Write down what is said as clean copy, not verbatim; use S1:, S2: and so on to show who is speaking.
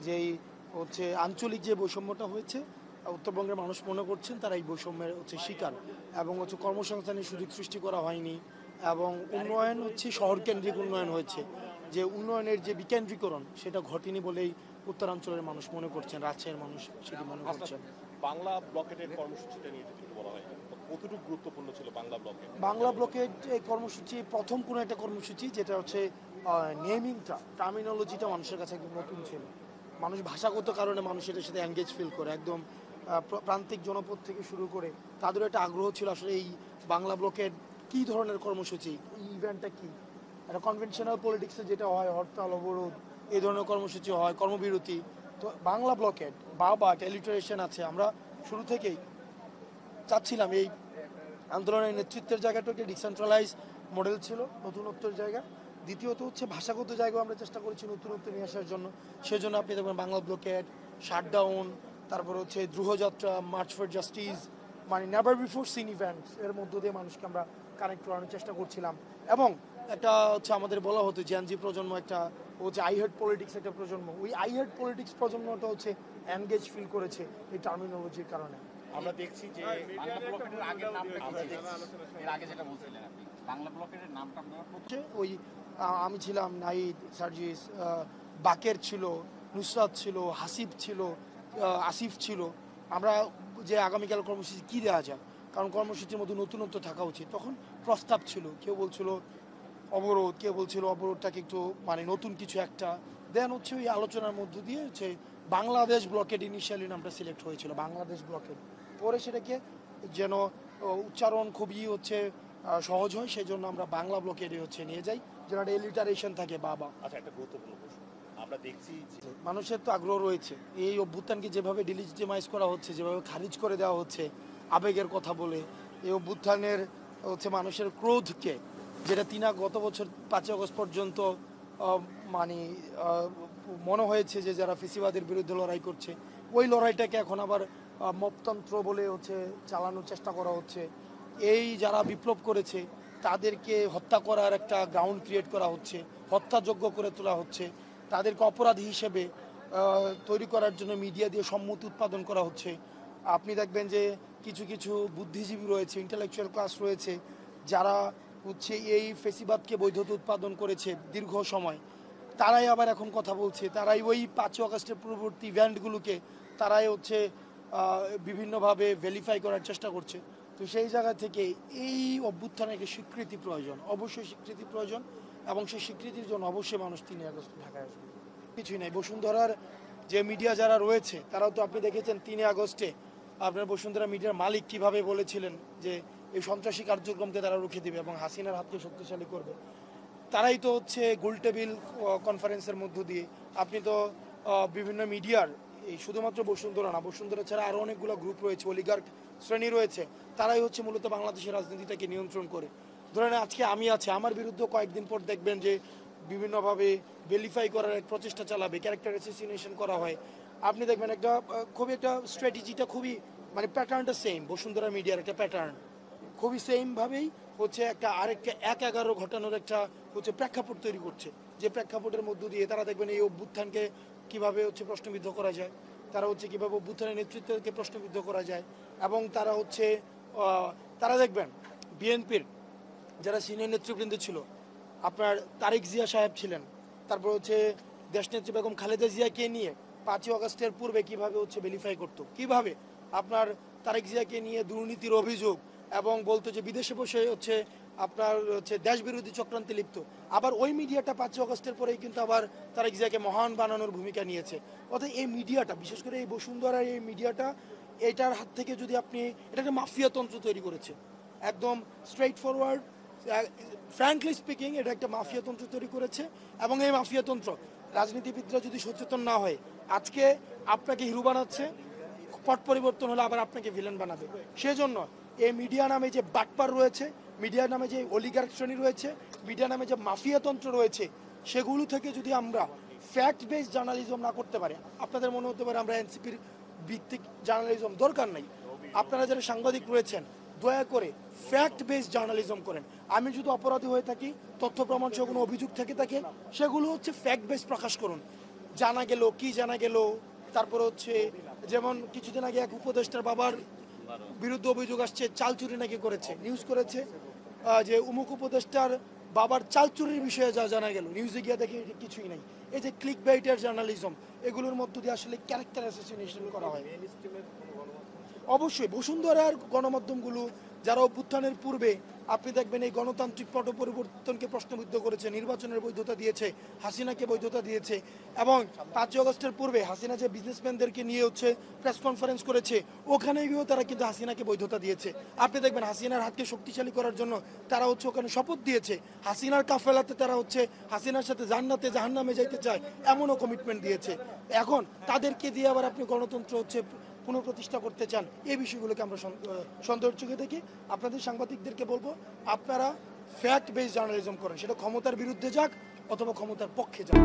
S1: যেই হচ্ছে আঞ্চলিক যে বৈষম্যটা হয়েছে, উত্তরবঙ্গের মানুষ মনে করছেন তারা এই বৈষম্যের হচ্ছে শিকার, এবং হচ্ছে কর্মসংস্থানের সুযোগ সৃষ্টি করা হয়নি, এবং উন্নয়ন হচ্ছে শহরকেন্দ্রিক উন্নয়ন হয়েছে, যে উন্নয়নের যে বিকেন্দ্রীকরণ সেটা ঘটেনি বলেই উত্তরাঞ্চলের মানুষ মনে করছেন, রাজশাহীর মানুষ সেটি মনে করছেন।
S2: বাংলা ব্লকেটের কর্মসূচিটা নিয়ে যদি একটু বলা হয়, কতটুকু গুরুত্বপূর্ণ ছিল বাংলা ব্লকে?
S1: বাংলা ব্লকের এই কর্মসূচি প্রথম কোনো একটা কর্মসূচি, যেটা হচ্ছে নেমিংটা, টার্মিনোলজিটা মানুষের কাছে একদম নতুন ছিল। মানুষ ভাষাগত কারণে মানুষ এটার সাথে এঙ্গেজ ফিল করে, একদম প্রান্তিক জনপদ থেকে শুরু করে তাদের একটা আগ্রহ ছিল আসলে এই বাংলা ব্লকের কী ধরনের কর্মসূচি, এই ইভেন্টটা কী। একটা কনভেনশনাল পলিটিক্সে যেটা হয় হরতাল, অবরোধ, এই ধরনের কর্মসূচি হয়, কর্মবিরতি। তো বাংলা ব্লকেট বা টেলিটারেশন আছে, আমরা শুরু থেকেই চাচ্ছিলাম এই আন্দোলনের নেতৃত্বের জায়গাটা একটা ডিসেন্ট্রালাইজ মডেল ছিল, নতুনত্বের জায়গা। দ্বিতীয়ত হচ্ছে ভাষাগত জায়গাও আমরা চেষ্টা করেছি নতুনত্ব নিয়ে আসার জন্য। সেজন্য আপনি দেখবেন বাংলা ব্লকেট, শাটডাউন, তারপর হচ্ছে দ্রুহযাত্রা, মার্চ ফর জাস্টিস, মানে নেভার বিফোর সিন ইভেন্টস এর মধ্য দিয়ে মানুষকে আমরা কানেক্ট করানোর চেষ্টা করছিলাম। এবং একটা হচ্ছে আমাদের বলা হতো জেনজি প্রজন্ম, একটা হচ্ছে আই হেড পলিটিক্স একটা প্রজন্ম, ওই আই হেড পলিটিক্স প্রজন্মটা হচ্ছে এনগেজ ফিল করেছে এই টার্মিনোলজির কারণে।
S2: আমরা দেখছি যে
S3: বাংলা ব্লকেটের আগের নামটা কি ছিল? এর আগে যেটা বলছিলেন আপনি, বাংলা ব্লকেটের নামটা আপনারা
S1: ওই আমি ছিলাম, নাহিদ, সার্জিস, বাকের ছিল, নুসরাত ছিল, হাসিব ছিল, আসিফ ছিল। আমরা যে আগামীকাল কর্মসূচি কী দেওয়া যায়, কারণ কর্মসূচির মধ্যে নতুনত্ব থাকা উচিত, তখন প্রস্তাব ছিল। কেউ বলছিল অবরোধ, কেউ বলছিল অবরোধটাকে একটু মানে নতুন কিছু একটা দেন। হচ্ছে ওই আলোচনার মধ্য দিয়ে হচ্ছে বাংলাদেশ ব্লকেট ইনিশিয়ালি নামটা সিলেক্ট হয়েছিল, বাংলাদেশ ব্লকেট। পরে সেটাকে যেন উচ্চারণ খুবই হচ্ছে সহজ হয়, সেই জন্য আমরা বাংলা ব্লকেটে হচ্ছে নিয়ে যাই, যেন একটা এলিটারেশন থাকে বাবা।
S2: আচ্ছা, একটা গুরুত্বপূর্ণ প্রশ্ন। আমরা দেখছি যে
S1: মানুষের তো আগ্রহ রয়েছে, এই অভ্যুত্থানকে যেভাবে ডিলিজিটিমাইজ করা হচ্ছে, যেভাবে খারিজ করে দেওয়া হচ্ছে আবেগের কথা বলে, এই অভ্যুত্থানের হচ্ছে মানুষের ক্রোধকে, যেটা গত বছর 5 আগস্ট পর্যন্ত মানে মনে হয়েছে যে যারা ফেসিবাদের বিরুদ্ধে লড়াই করছে, ওই লড়াইটাকে এখন আবার মপতন্ত্র বলে হচ্ছে চালানোর চেষ্টা করা হচ্ছে। এই যারা বিপ্লব করেছে তাদেরকে হত্যা করার একটা গ্রাউন্ড ক্রিয়েট করা হচ্ছে, হত্যাযোগ্য করে তোলা হচ্ছে, তাদেরকে অপরাধী হিসেবে তৈরি করার জন্য মিডিয়া দিয়ে সম্মতি উৎপাদন করা হচ্ছে। আপনি দেখবেন যে কিছু কিছু বুদ্ধিজীবী রয়েছে, ইন্টেলেকচুয়াল ক্লাস রয়েছে, যারা হচ্ছে এই ফেসিবাদকে বৈধতা উৎপাদন করেছে দীর্ঘ সময়, তারাই আবার এখন কথা বলছে, তারাই ওই 5 আগস্টের পূর্ববর্তী ইভেন্টগুলোকে তারাই হচ্ছে বিভিন্নভাবে ভেরিফাই করার চেষ্টা করছে। তো সেই জায়গা থেকে এই অভ্যুত্থানের একটা স্বীকৃতি প্রয়োজন, অবশ্যই স্বীকৃতি প্রয়োজন, এবং সেই স্বীকৃতির জন্য অবশ্যই মানুষ 3 আগস্ট ঢাকায় আসবে। কিছুই নাই, বসুন্ধরার যে মিডিয়া যারা রয়েছে তারাও তো আপনি দেখেছেন 3 আগস্টে আপনার বসুন্ধরা মিডিয়ার মালিক কিভাবে বলেছিলেন যে এই সন্ত্রাসী কার্যক্রমকে তারা রুখে দেবে এবং হাসিনার হাতকে শক্তিশালী করবে। তারাই তো হচ্ছে গোলটেবিল কনফারেন্সের মধ্য দিয়ে, আপনি তো বিভিন্ন মিডিয়ার, এই শুধুমাত্র বসুন্ধরা না, বসুন্ধরা ছাড়া আরও অনেকগুলো গ্রুপ রয়েছে, অলিগার্ক শ্রেণী রয়েছে, তারাই হচ্ছে মূলত বাংলাদেশের রাজনীতিটাকে নিয়ন্ত্রণ করে। ধরেন আজকে আমি আছি, আমার বিরুদ্ধে কয়েকদিন পর দেখবেন যে বিভিন্নভাবে ভেরিফাই করার এক প্রচেষ্টা চালাবে, ক্যারেক্টার অ্যাসোসিয়েশন করা হয়। আপনি দেখবেন একটা খুবই একটা স্ট্র্যাটেজিটা খুবই মানে প্যাটার্নটা সেম, বসুন্ধরা মিডিয়ার একটা প্যাটার্ন খুবই সেমভাবেই হচ্ছে একটা আরেকটা 1/11 ঘটানোর একটা হচ্ছে প্রেক্ষাপট তৈরি করছে, যে প্রেক্ষাপটের মধ্য দিয়ে তারা দেখবেন এই অভ্যুত্থানকে কীভাবে হচ্ছে প্রশ্নবিদ্ধ করা যায়, তারা হচ্ছে কীভাবে অভ্যুত্থানের নেতৃত্বকে প্রশ্নবিদ্ধ করা যায়, এবং তারা হচ্ছে তারা দেখবেন বিএনপির যারা সিনিয়র নেতৃবৃন্দ ছিল, আপনার তারেক জিয়া সাহেব ছিলেন, তারপর হচ্ছে দেশনেত্রী বেগম খালেদা জিয়াকে নিয়ে 5 আগস্টের পূর্বে কিভাবে হচ্ছে ভেরিফাই করতো, কিভাবে আপনার তারেক জিয়াকে নিয়ে দুর্নীতির অভিযোগ, এবং বলতো যে বিদেশে বসে হচ্ছে আপনার হচ্ছে দেশ বিরোধী চক্রান্তে লিপ্ত। আবার ওই মিডিয়াটা 5 আগস্টের পরেই কিন্তু আবার তারেক জিয়াকে মহান বানানোর ভূমিকা নিয়েছে। অর্থাৎ এই মিডিয়াটা, বিশেষ করে এই বসুন্ধরার এই মিডিয়াটা, এটার হাত থেকে যদি আপনি, এটা একটা মাফিয়াতন্ত্র তৈরি করেছে, একদম স্ট্রেইট ফরওয়ার্ড, ফ্র্যাঙ্কলি স্পিকিং, এটা একটা মাফিয়াতন্ত্র তৈরি করেছে। এবং এই মাফিয়াতন্ত্র রাজনীতিবিদরা যদি সচেতন না হয়, আজকে আপনাকে হিরো বানাচ্ছে, পট পরিবর্তন হলে আবার আপনাকে ভিলেন বানাবে। সেজন্য এই মিডিয়া নামে যে বাটপার রয়েছে, মিডিয়া নামে যে অলিগার্ক শ্রেণী রয়েছে, মিডিয়া নামে যে মাফিয়াতন্ত্র রয়েছে, সেগুলো থেকে যদি আমরা ফ্যাক্ট বেসড জার্নালিজম না করতে পারি, আপনাদের মনে হতে পারে আমরা এনসিপির ভিত্তিক জার্নালিজম দরকার নাই, আপনারা যারা সাংবাদিক রয়েছেন দয়া করে ফ্যাক্ট বেসড জার্নালিজম করেন। আমি যদি অপরাধী হয়ে থাকি, তথ্য প্রমাণ সহ কোনো অভিযোগ থেকে থাকে, সেগুলো হচ্ছে ফ্যাক্ট বেসড প্রকাশ করুন। জানা গেল কি জানা গেল, তারপর হচ্ছে যেমন কিছুদিন আগে এক উপদেষ্টার বাবার বিরুদ্ধে অভিযোগ আসছে চাল চুরি নাকি করেছে, নিউজ করেছে যে উমুক উপদেষ্টার বাবার চাল চুরির বিষয়ে যা জানা গেল, নিউজে গিয়ে দেখে এটা কিছুই নাই। এই যে ক্লিক বাইটার জার্নালিজম, এগুলোর মধ্য দিয়ে আসলে ক্যারেক্টার অ্যাসোসিয়েশন করা হয়। অবশ্যই বসুন্ধরার গণমাধ্যমগুলো যারা অভ্যুত্থানের পূর্বে আপনি দেখবেন এই গণতান্ত্রিক পট পরিবর্তনকে প্রশ্নবিদ্ধ করেছে, নির্বাচনের বৈধতা দিয়েছে, হাসিনাকে বৈধতা দিয়েছে, এবং 5 আগস্টের পূর্বে হাসিনা যে বিজনেসম্যানদেরকে নিয়ে হচ্ছে প্রেস কনফারেন্স করেছে, ওখানে গিয়েও তারা কিন্তু হাসিনাকে বৈধতা দিয়েছে। আপনি দেখবেন হাসিনার হাতকে শক্তিশালী করার জন্য তারা হচ্ছে ওখানে শপথ দিয়েছে, হাসিনার কাফেলাতে তারা হচ্ছে হাসিনার সাথে জান্নাতে জাহান্নামে যাইতে চায় এমনও কমিটমেন্ট দিয়েছে। এখন তাদেরকে দিয়ে আবার আপনি গণতন্ত্র হচ্ছে পুনঃপ্রতিষ্ঠা করতে চান, এই বিষয়গুলোকে আমরা সন্দেহের চোখে দেখি। আপনাদের সাংবাদিকদেরকে বলবো, আপনারা ফ্যাক্ট বেসড জার্নালিজম করেন, সেটা ক্ষমতার বিরুদ্ধে যাক অথবা ক্ষমতার পক্ষে যাক।